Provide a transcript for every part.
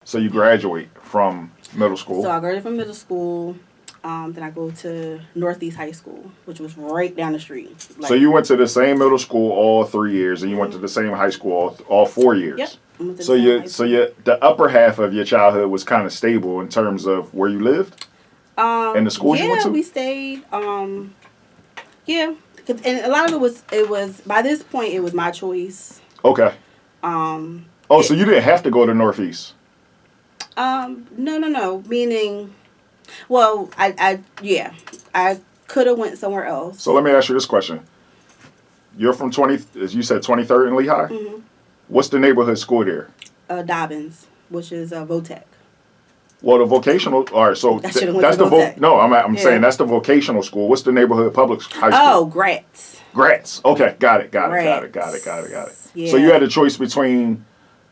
So you graduate from middle school. So I graduated from middle school. Then I go to Northeast High School, which was right down the street. Like, so you went to the same middle school all 3 years, and you went to the same high school all 4 years. Yep. So the upper half of your childhood was kind of stable in terms of where you lived, and the schools you went to. Yeah, we stayed. Yeah, and a lot of it was by this point it was my choice. Okay. So you didn't have to go to Northeast. No. Meaning, well, I could have went somewhere else. So let me ask you this question. You're from as you said, 23rd and Lehigh? Mm-hmm. What's the neighborhood school there? Dobbins, which is Votech. Well, the vocational, all right, so that's the I'm saying that's the vocational school. What's the neighborhood public high school? Oh, Gratz. Gratz. Okay, got it. Yeah. So you had a choice between,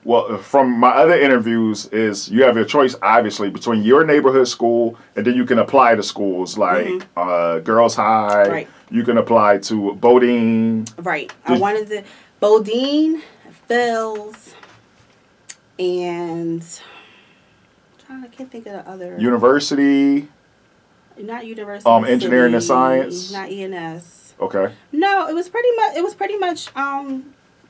well, from my other interviews, is you have a choice, obviously, between your neighborhood school, and then you can apply to schools like Girls High. Right. You can apply to Bodine. Right. I wanted to, Bodine, Fells, and I can't think of the other. University. Not University. Engineering and Science. Not ENS. Okay. No, it was pretty much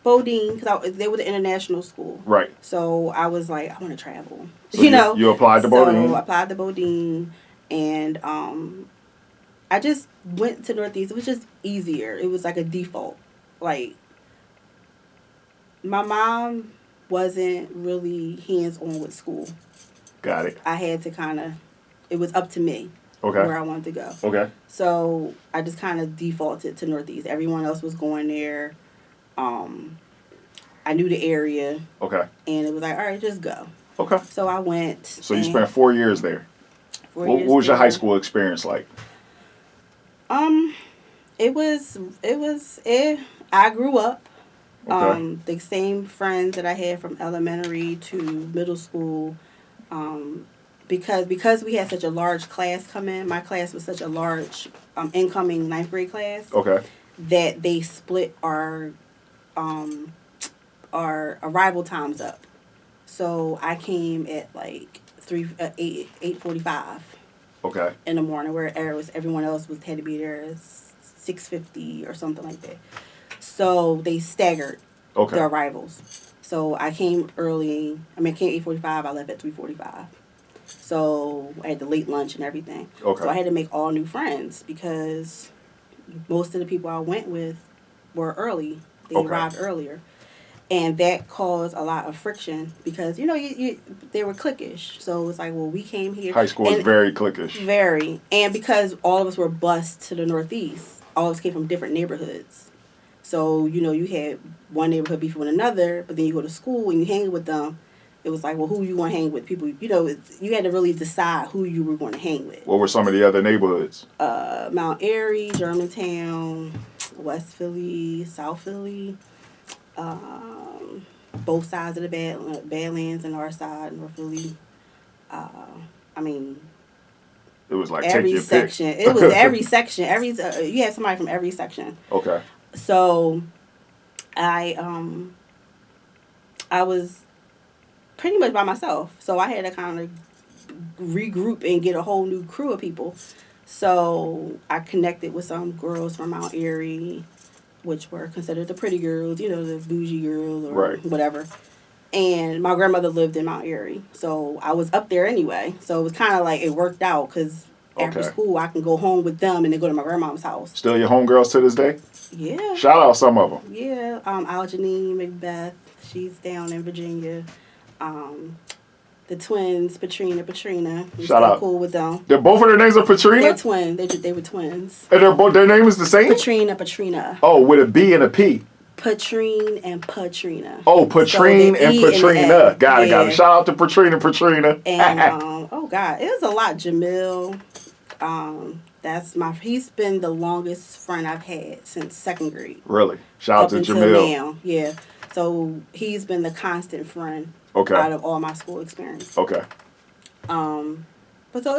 Bodine, because they were the international school. Right. So I was like, I want to travel. So you applied to Bodine? So I applied to Bodine, and I just went to Northeast. It was just easier. It was like a default. Like, my mom wasn't really hands-on with school. Got it. I had to it was up to me. Okay. Where I wanted to go. Okay. So I just kind of defaulted to Northeast. Everyone else was going there. I knew the area. Okay. And it was like, all right, just go. Okay. So I went. So you spent 4 years there. What was your high school experience like? It was. I grew up. Okay. The same friends that I had from elementary to middle school. Because we had such a large class come in, my class was such a large incoming 9th grade class. Okay. That they split our arrival times up. So I came at like 8:45. Okay. In the morning, whereas everyone else had to be there at 6:50 or something like that. So they staggered the arrivals. So I came early. I came 8:45. I left at 3:45. So I had the late lunch and everything. Okay. So I had to make all new friends because most of the people I went with were early. They arrived earlier. And that caused a lot of friction because, they were cliquish. So it's like, well, we came here. High school is very cliquish. Very. And because all of us were bused to the Northeast, all of us came from different neighborhoods. So, you had one neighborhood beef with another, but then you go to school and you hang with them. It was like, well, who you want to hang with? People, you had to really decide who you were going to hang with. What were some of the other neighborhoods? Mount Airy, Germantown, West Philly, South Philly, both sides of the Badlands and our side, North Philly. It was like every take your section. Pick. It was every section. You had somebody from every section. Okay. So, I was pretty much by myself. So I had to kind of regroup and get a whole new crew of people. So I connected with some girls from Mount Airy, which were considered the pretty girls, the bougie girls or whatever. And my grandmother lived in Mount Airy. So I was up there anyway. So it was kind of like it worked out because after school I can go home with them and then go to my grandma's house. Still your homegirls to this day? Yeah. Shout out some of them. Yeah. Aljanine, Macbeth, she's down in Virginia. The twins, Patrina. Shout out. Cool with them. Both of their names are Patrina? They're twins. They were twins. And their name is the same? Patrina. Oh, with a B and a P. Patrine and Patrina. Oh, Patrine and Patrina. Got it. Shout out to Patrina. And, oh, God. It was a lot. Jamil. He's been the longest friend I've had since 2nd grade. Really? Shout out to Jamil. Now, yeah. So he's been the constant friend out of all my school experience. Okay. But so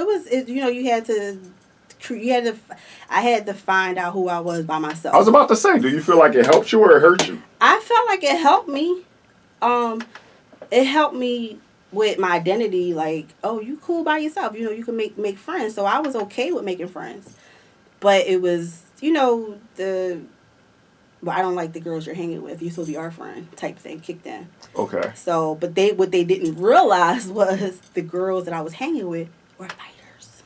I had to find out who I was by myself. I was about to say, do you feel like it helped you or it hurt you? I felt like it helped me. It helped me with my identity, like, oh, you cool by yourself. You know, you can make friends. So I was okay with making friends. But it was, you know, well, I don't like the girls you're hanging with. You supposed to be our friend type thing kicked in. Okay. So, but what they didn't realize was the girls that I was hanging with were fighters.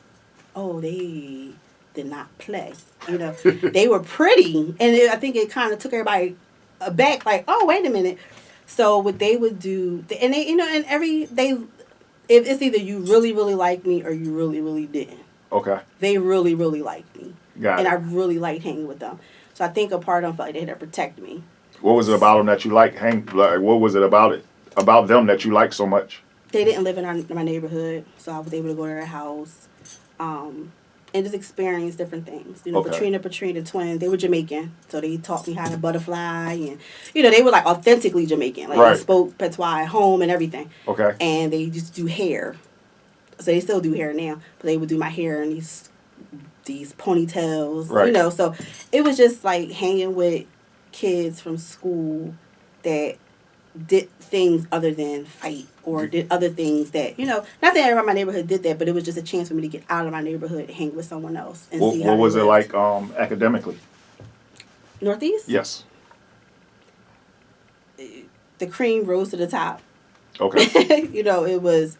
Oh, they did not play. You know, they were pretty. And I think it kind of took everybody aback, like, oh, wait a minute. So what they would do, and they, you know, and if it's either you really, really like me or you really, really didn't. Okay. They really, really liked me. Got it. And I really liked hanging with them. So I think a part of them felt like they had to protect me. What was it about them that you liked? Like, what was it about them that you liked so much? They didn't live in my neighborhood, so I was able to go to their house, and just experience different things. You know, Okay. Patrina twins, they were Jamaican, so they taught me how to butterfly, and you know, they were like authentically Jamaican, like right. They spoke patois at home and everything. Okay. And they just do hair, so they still do hair now, but they would do my hair in these ponytails, right. You know. So it was just like hanging with kids from school that did things other than fight or did other things that, you know, not that everyone in my neighborhood did that, but it was just a chance for me to get out of my neighborhood and hang with someone else and see how what was it lived. like academically? Northeast? Yes. The cream rose to the top. Okay. You know, it was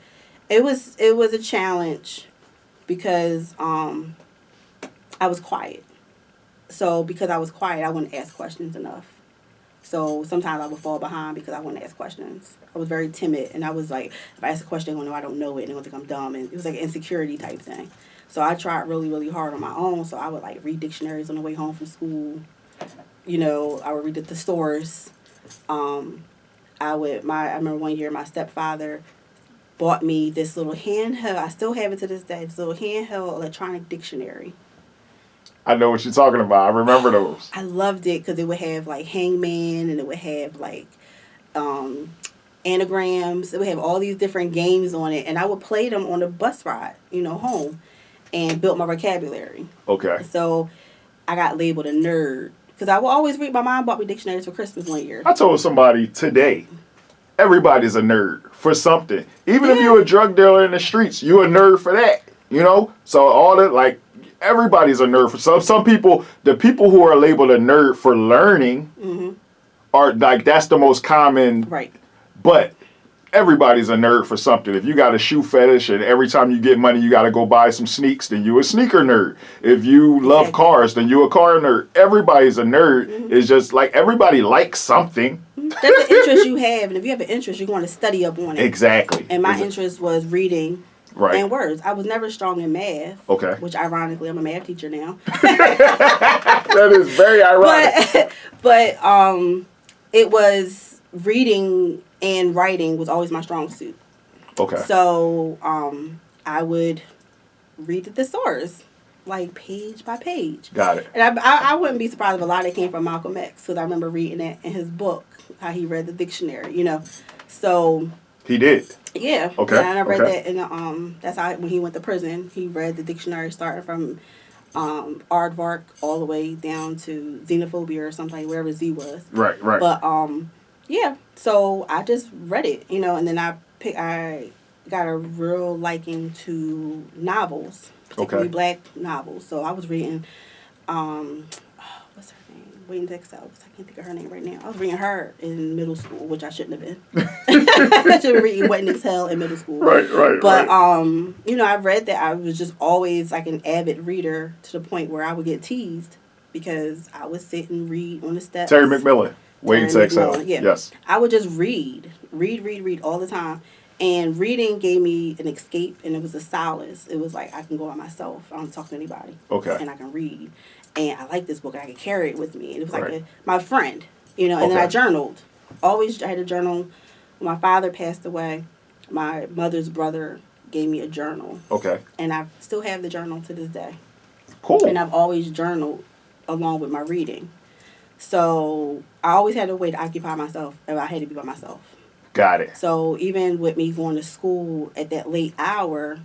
a challenge because I was quiet. So because I was quiet, I wouldn't ask questions enough. So sometimes I would fall behind because I wouldn't ask questions. I was very timid, and I was like, if I ask a question, they're going to know I don't know it, and they're going to think I'm dumb, and it was like an insecurity type thing. So I tried really, really hard on my own. So I would like read dictionaries on the way home from school. You know, I would read the thesaurus. I remember one year my stepfather bought me this little handheld. I still have it to this day. This little handheld electronic dictionary. I know what you're talking about. I remember those. I loved it because it would have like hangman, and it would have like anagrams. It would have all these different games on it, and I would play them on the bus ride, you know, home, and built my vocabulary. Okay. So I got labeled a nerd because I would always read. My mom bought me dictionaries for Christmas one year. I told somebody today, everybody's a nerd for something. Even if you're a drug dealer in the streets, you're a nerd for that. You know? So all that, like, everybody's a nerd for some people. The people who are labeled a nerd for learning are like, that's the most common. Right. But everybody's a nerd for something. If you got a shoe fetish and every time you get money you got to go buy some sneaks, then you a sneaker nerd. If you love cars, then you a car nerd. Everybody's a nerd. It's just like everybody likes something. That's the interest you have, and if you have an interest, you want to study up on it. Exactly. And my interest was reading. Right. And words. I was never strong in math. Okay. Which, ironically, I'm a math teacher now. That is very ironic. But it was reading and writing was always my strong suit. Okay. So I would read the thesaurus, like page by page. Got it. And I wouldn't be surprised if a lot of it came from Malcolm X, because I remember reading that in his book, how he read the dictionary, you know. So... He did. Yeah. Okay. And I read that in the, that's how, when he went to prison, he read the dictionary starting from aardvark all the way down to xenophobia or something, wherever Z was. Right. But, yeah. So I just read it, you know, and then I got a real liking to novels, particularly black novels. So I was reading, what's her name? Waiting to Excel, because I can't think of her name right now. I was reading her in middle school, which I shouldn't have been. I should have been reading Waiting to Excel in middle school. Right. But, you know, I read that. I was just always like an avid reader to the point where I would get teased because I would sit and read on the steps. Terry McMillan, Waiting to Excel. Yeah. Yes. I would just read all the time. And reading gave me an escape, and it was a solace. It was like I can go by myself. I don't talk to anybody. Okay. And I can read. And I like this book, and I could carry it with me. And it was like my friend, you know. And then I journaled. Always I had a journal. When my father passed away, my mother's brother gave me a journal. Okay. And I still have the journal to this day. Cool. And I've always journaled along with my reading. So I always had a way to occupy myself if I had to be by myself. Got it. So even with me going to school at that late hour,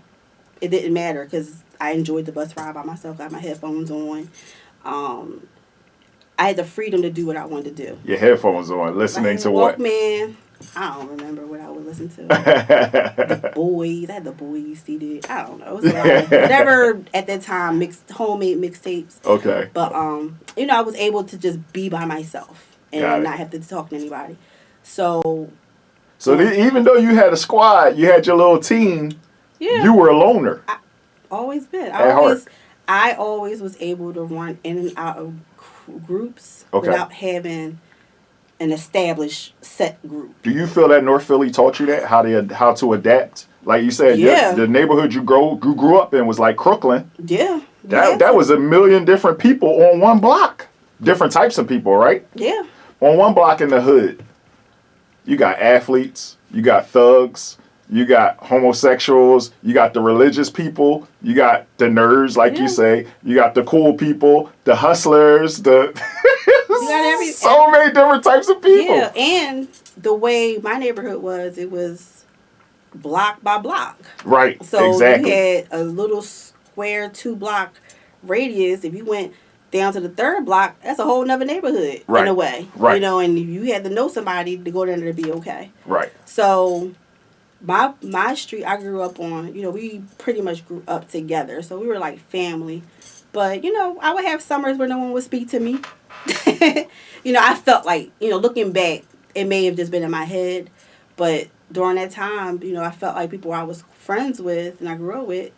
it didn't matter because I enjoyed the bus ride by myself. I had my headphones on. I had the freedom to do what I wanted to do. Your headphones on, listening to what? Walkman, I don't remember what I would listen to. The Boys. I had the Boys CD. I don't know. It was a lot of whatever at that time, homemade mixtapes. Okay. But I was able to just be by myself and not have to talk to anybody. So even though you had a squad, you had your little team. Yeah. You were a loner. Always been. I always was able to run in and out of groups without having an established set group. Do you feel that North Philly taught you that how to adapt? Like you said, the neighborhood you grew up in was like Crooklyn. Yeah. That was a million different people on one block. Different types of people, right? Yeah. On one block in the hood, you got athletes, you got thugs, you got homosexuals, you got the religious people, you got the nerds, like you say, you got the cool people, the hustlers, so many different types of people. Yeah, and the way my neighborhood was, it was block by block. Right, so exactly. You had a little square 2-block radius. If you went down to the 3rd block, that's a whole nother neighborhood in a way. Right. And you had to know somebody to go down there to be okay. Right. So my street I grew up on, we pretty much grew up together. So we were like family. But, I would have summers where no one would speak to me. I felt like, looking back, it may have just been in my head. But during that time, I felt like people I was friends with and I grew up with,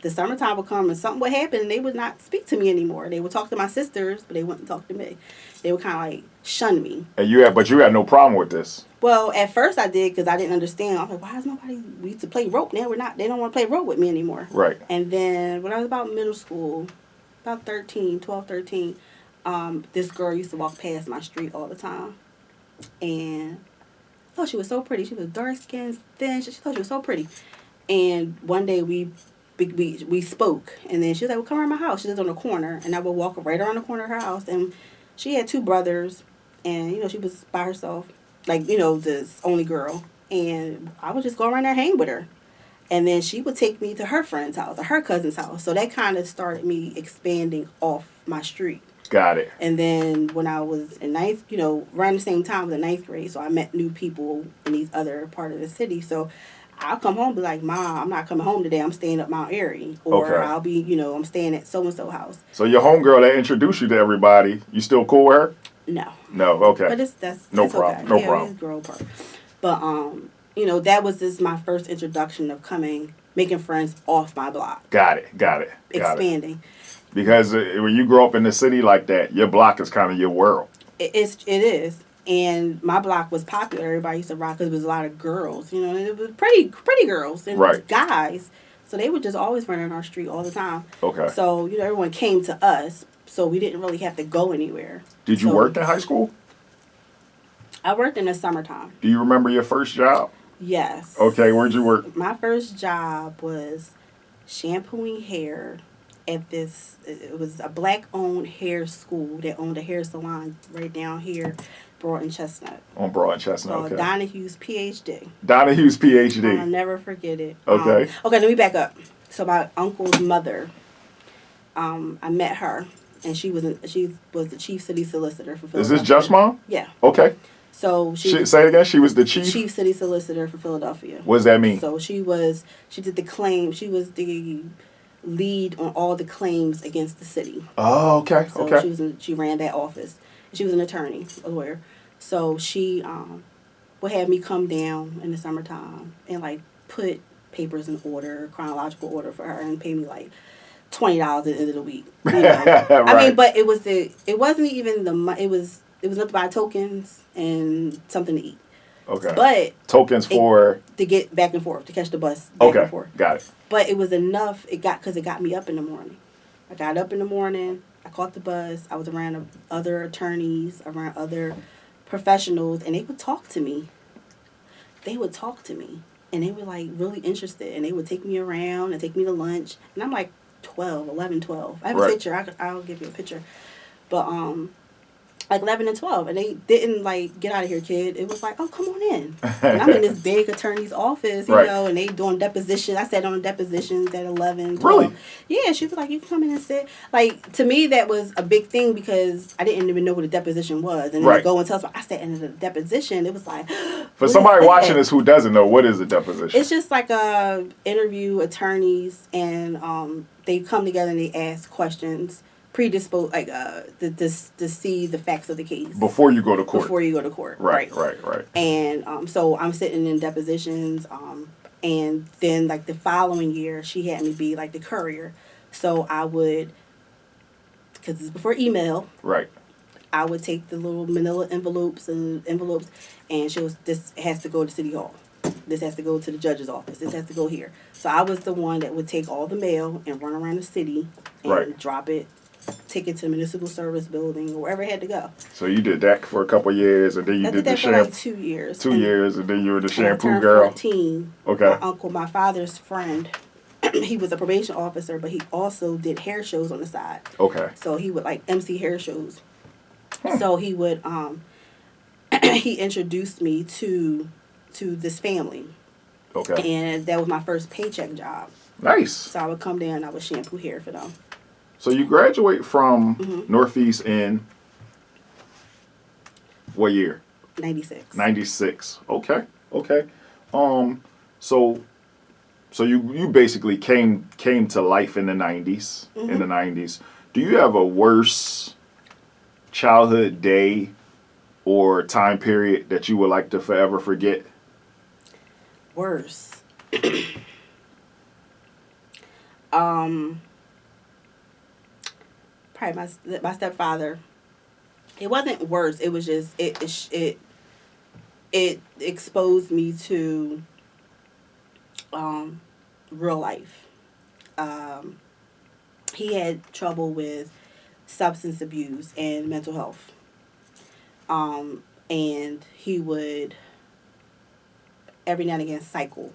the summertime would come and something would happen and they would not speak to me anymore. They would talk to my sisters, but they wouldn't talk to me. They would kind of like shun me. And you had no problem with this? Well, at first I did because I didn't understand. I was like, why is nobody, we used to play rope. Now they don't want to play rope with me anymore. Right. And then when I was about middle school, about 13, this girl used to walk past my street all the time. And I thought she was so pretty. She was dark skinned, thin. She thought she was so pretty. And one day we spoke, and then she was like, well, come around my house. She lived on the corner, and I would walk right around the corner of her house, and she had 2 brothers, and, she was by herself, like, this only girl, and I would just go around there and hang with her, and then she would take me to her friend's house, or her cousin's house, so that kind of started me expanding off my street. Got it. And then when I was in around the same time with the 9th grade, so I met new people in these other part of the city, so I'll come home and be like, Mom, I'm not coming home today. I'm staying up Mount Airy. Or I'll be, I'm staying at so-and-so house. So your homegirl that introduced you to everybody, you still cool with her? No. No, okay. But that's no problem. Okay. No problem. It's girl part. But, that was just my first introduction of making friends off my block. Got it. Expanding. Because when you grow up in the city like that, your block is kind of your world. It is. And my block was popular. Everybody used to rock because there was a lot of girls, and it was pretty girls and guys. So they would just always run on our street all the time. Okay. So, everyone came to us, so we didn't really have to go anywhere. Did you work in high school? I worked in the summertime. Do you remember your first job? Yes. Okay, where'd you work? My first job was shampooing hair at it was a black-owned hair school that owned a hair salon right down here. Broad and Chestnut. On Broad and Chestnut, okay. Donahue's PhD. Donahue's PhD. I'll never forget it. Okay. Okay, let me back up. So my uncle's mother, I met her, and she was the chief city solicitor for Philadelphia. Is this Jeff's mom? Yeah. Okay. So say it again. She was the chief city solicitor for Philadelphia. What does that mean? So she did the claim. She was the lead on all the claims against the city. Oh, okay. So okay. She ran that office. She was an attorney, a lawyer. So she would have me come down in the summertime and like put papers in order, chronological order for her, and pay me like $20 at the end of the week. Right. I mean, but it wasn't even it was nothing but tokens and something to eat. Okay. But tokens for to get back and forth, to catch the bus back and forth. Got it. But it was enough. Because it got me up in the morning. I got up in the morning. I caught the bus. I was around other attorneys, around other professionals, and they would talk to me. And they were like really interested, and they would take me around and take me to lunch. And I'm like 12. I have a picture. I'll give you a picture. But like 11 and 12, and they didn't like get out of here, kid. It was like, oh, come on in. And I'm in this big attorney's office, you know, and they doing depositions. I sat on depositions at 11, 12. Really? Yeah, she was like, you can come in and sit. Like, to me, that was a big thing because I didn't even know what a deposition was. And then to go and tell us, I sat in the deposition. It was like, for somebody watching this who doesn't know, what is a deposition? It's just like a interview attorneys, and they come together and they ask questions. Predisposed, like to see the facts of the case before you go to court. Right. And so I'm sitting in depositions, and then like the following year, she had me be like the courier. So I would, because it's before email. Right. I would take the little manila envelopes, and she was, this has to go to City Hall. This has to go to the judge's office. This has to go here. So I was the one that would take all the mail and run around the city and drop it. Take it to the municipal service building or wherever it had to go. So you did that for a couple of years, and then you did the shampoo. For like 2 years. 2 years, and then you were the shampoo I turned girl. 14. Okay. My uncle, my father's friend, he was a probation officer, but he also did hair shows on the side. Okay. So he would like MC hair shows. So he would he introduced me to this family. Okay. And that was my first paycheck job. Nice. So I would come down and I would shampoo hair for them. So you graduate from Northeast in what year? 96. 96. Okay. So you basically came to life in the 90s. In the 90s. Do you have a worse childhood day or time period that you would like to forever forget? Worse. Probably my stepfather. It wasn't worse. It was just it exposed me to real life. He had trouble with substance abuse and mental health. And he would every now and again cycle,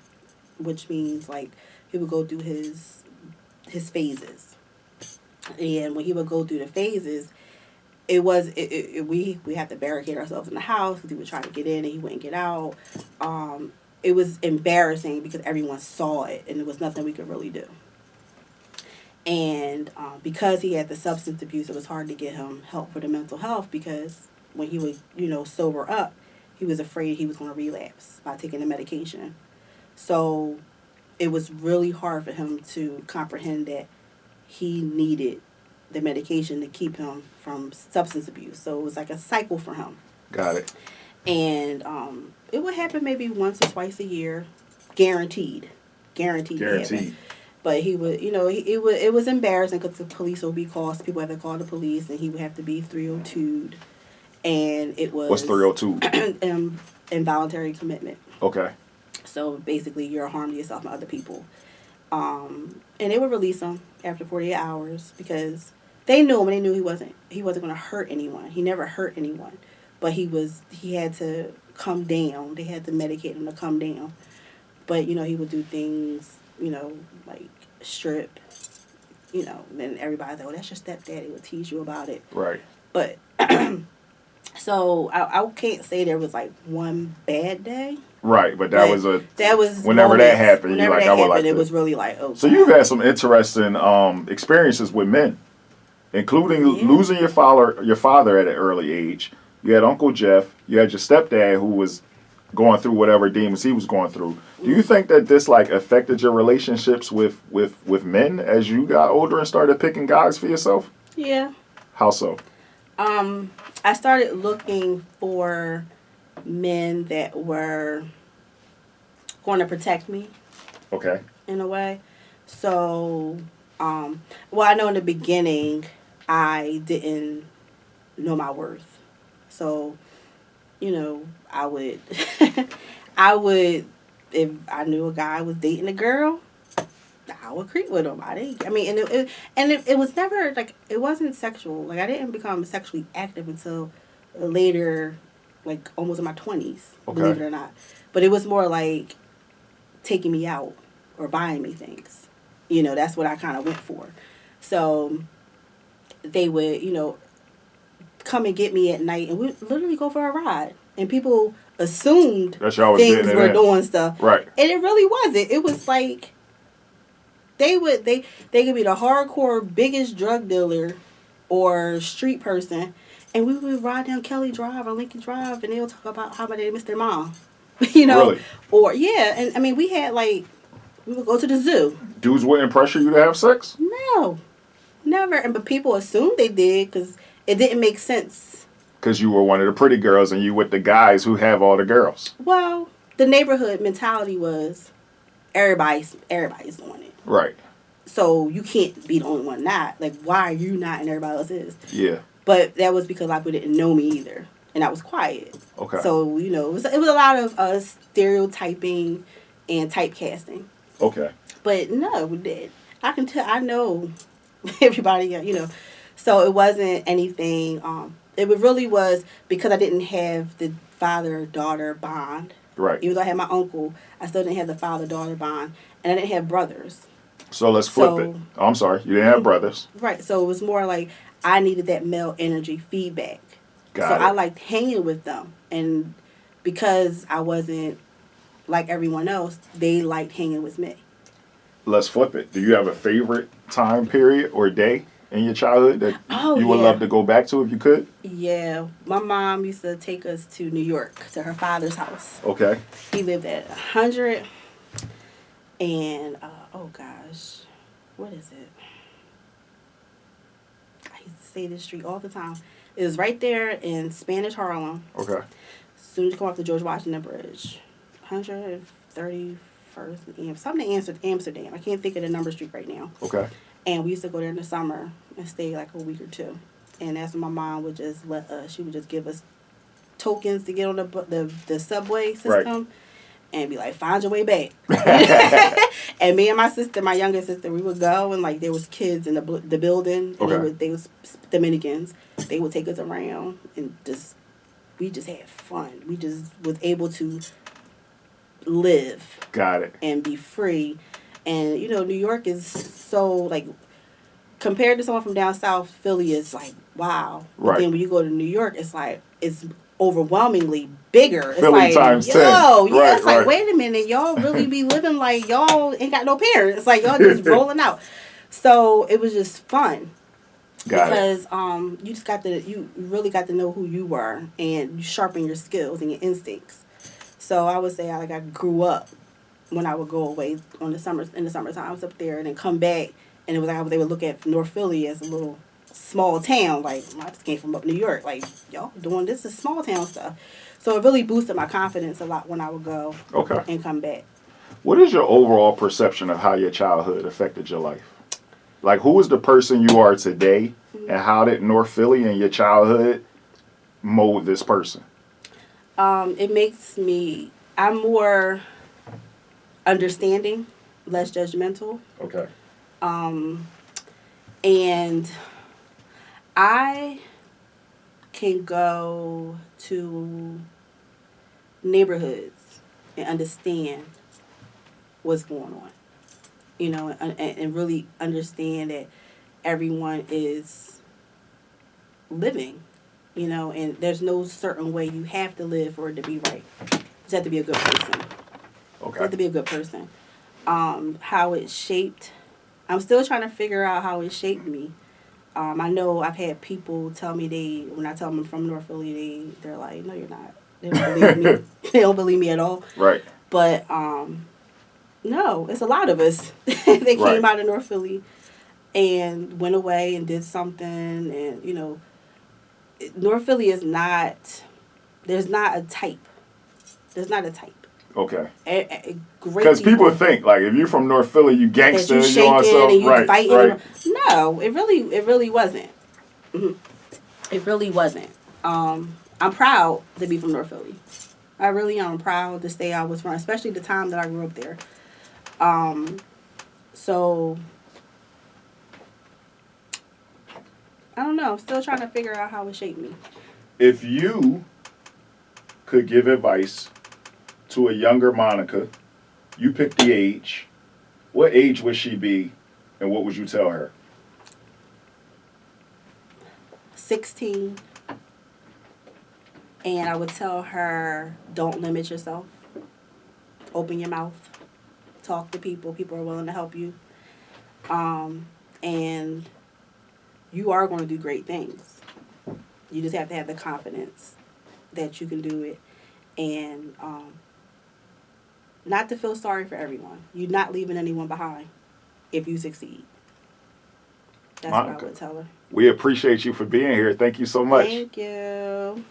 which means like he would go through his phases. And when he would go through the phases, we had to barricade ourselves in the house because he would try to get in and he wouldn't get out. It was embarrassing because everyone saw it and there was nothing we could really do. And because he had the substance abuse, it was hard to get him help for the mental health because when he would, sober up, he was afraid he was going to relapse by taking the medication. So it was really hard for him to comprehend that he needed the medication to keep him from substance abuse. So it was like a cycle for him. Got it. And it would happen maybe once or twice a year, guaranteed. But he would, it was embarrassing because the police would be called. People had to call the police, and he would have to be 302'd. And it was... What's 302? Involuntary commitment. Okay. So basically, you're a harm to yourself and other people. And they would release him after 48 hours because they knew him and they knew he wasn't going to hurt anyone. He never hurt anyone. But he had to come down. They had to medicate him to come down. But, he would do things, like strip, then everybody's like, oh, that's your stepdad. He would tease you about it. Right. But, so I can't say there was like one bad day. Right, but that was whenever moments, that happened, it was really like, oh. So you've had some interesting experiences with men, including losing your father at an early age. You had Uncle Jeff. You had your stepdad who was going through whatever demons he was going through. Do you think that this affected your relationships with men as you got older and started picking guys for yourself? Yeah. How so? I started looking for men that were going to protect me. Okay. In a way. So, I know in the beginning I didn't know my worth. So, I would, if I knew a guy was dating a girl, I would creep with him. It was never it wasn't sexual. I didn't become sexually active until later, almost in my 20s, believe it or not. But it was more like taking me out or buying me things. That's what I kind of went for. So they would, come and get me at night, and we literally go for a ride. And people assumed that y'all was things were doing stuff. Right. And it really wasn't. It was like they could be the hardcore biggest drug dealer or street person, and we would ride down Kelly Drive or Lincoln Drive, and they'll talk about how much they missed their mom. Really? Or yeah, and I mean we had like we would go to the zoo. Dudes wouldn't pressure you to have sex? No, never. But people assumed they did because it didn't make sense. Because you were one of the pretty girls and you with the guys who have all the girls. Well, the neighborhood mentality was everybody's doing it. Right. So you can't be the only one not. Like, why are you not and everybody else is? Yeah. But that was because like we didn't know me either, and I was quiet. Okay. So it was a lot of stereotyping and typecasting. Okay. But no, we did. I can tell. I know everybody. So it wasn't anything. It really was because I didn't have the father-daughter bond. Right. Even though I had my uncle, I still didn't have the father-daughter bond, and I didn't have brothers. So let's flip it. Oh, I'm sorry, you didn't have brothers. Right. So it was more like I needed that male energy feedback. Got so it. I liked hanging with them, and because I wasn't like everyone else, they liked hanging with me. Let's flip it. Do you have a favorite time period or day in your childhood that you would love to go back to if you could? Yeah. My mom used to take us to New York, to her father's house. Okay. He lived at 100 and, oh gosh, what is it? I used to say this street all the time. It was right there in Spanish Harlem. Okay. As soon as you come off the George Washington Bridge. 131st and something Amsterdam. I can't think of the number street right now. Okay. And we used to go there in the summer and stay like a week or two. And that's when my mom would just let us. She would just give us tokens to get on the subway system, right. And be like, find your way back. And me and my sister, my younger sister, we would go and like there was kids in the building, and okay. they was Dominicans. They would take us around and we just had fun. We just was able to live. Got it. And be free. And, New York is so, like, compared to someone from down south, Philly is, like, wow. Right. But then when you go to New York, it's, like, it's overwhelmingly bigger. It's Philly like, times 10. Yeah, it's like, right. wait a minute. Y'all really be living like y'all ain't got no parents. It's like y'all just rolling out. So it was just fun. Because you really got to know who you were, and you sharpen your skills and your instincts. So I would say I grew up when I would go away in the summertime. I was up there and then come back, and it was like I was able to look at North Philly as a little small town. Like, I just came from up New York. Like, y'all doing this is small town stuff. So it really boosted my confidence a lot when I would go and come back. What is your overall perception of how your childhood affected your life? Like, who is the person you are today, and how did North Philly and your childhood mold this person? It makes I'm more understanding, less judgmental. Okay. And I can go to neighborhoods and understand what's going on, and really understand that everyone is living, and there's no certain way you have to live for it to be right. You just have to be a good person. Okay. You have to be a good person. How it shaped, I'm still trying to figure out how it shaped me. I know I've had people tell me when I tell them I'm from North Philly, they're like, no, you're not. They don't believe me. They don't believe me at all. Right. But, no, it's a lot of us that came out of North Philly and went away and did something. And, North Philly is there's not a type. There's not a type. Okay. Great. Because people think, like, if you're from North Philly, you gangster, you shaking and you fighting. Right. No, it really wasn't. Mm-hmm. It really wasn't. I'm proud to be from North Philly. I really am proud to say I was from, especially the time that I grew up there. So I don't know. I'm still trying to figure out how it shaped me. If you could give advice to a younger Monika, you pick the age. What age would she be, and what would you tell her? 16 And I would tell her, don't limit yourself. Open your mouth. Talk to people. People are willing to help you. And you are going to do great things. You just have to have the confidence that you can do it. And not to feel sorry for everyone. You're not leaving anyone behind if you succeed. That's Monika, what I would tell her. We appreciate you for being here. Thank you so much. Thank you.